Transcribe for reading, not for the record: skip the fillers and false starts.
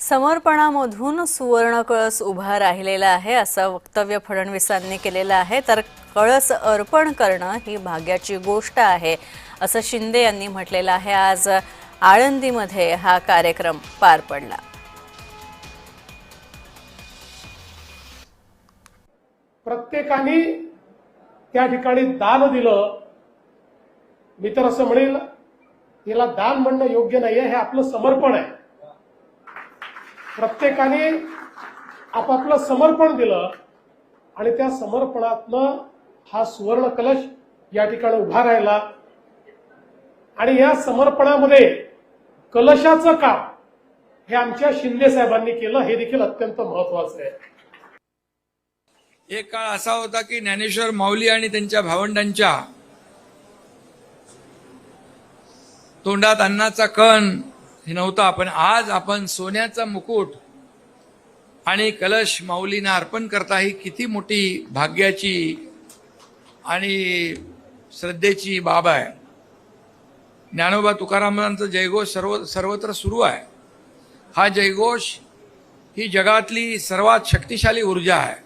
समर्पणामधून सुवर्ण कळस उभा राहिलेला आहे असं वक्तव्य फडणवीसांनी केलेलं आहे। तर कळस अर्पण करणं ही भाग्याची गोष्ट आहे असं शिंदे यांनी म्हटलेलं आहे। आज आळंदीमध्ये हा कार्यक्रम पार पडला। प्रत्येकाने त्या ठिकाणी दान दिलं। मी तर असं म्हणेल याला दान म्हणणं योग्य नाहीये, हे आपलं समर्पण आहे। प्रत्येकाने आपापलं समर्पण दिलं आणि त्या समर्पणातनं हा सुवर्ण कलश या ठिकाणी उभा राहिला। आणि या समर्पणामध्ये कलशाचं काम हे आमच्या शिंदे साहेबांनी केलं, हे देखील अत्यंत महत्वाचं आहे। एक काळ असा होता की ज्ञानेश्वर माऊली आणि त्यांच्या भावंडांच्या तोंडात अन्नाचा कण हे नव्हता, पण आज आपण सोन्याचा मुकुट आणि कलश माऊलींना अर्पण करता ही किती मोठी भाग्याची आणि श्रद्धेची बाब आहे। ज्ञानोबा तुकारामांचा जयघोष सर्वत्र सुरू आहे। हा जयघोष ही जगातली सर्वात शक्तिशाली ऊर्जा आहे।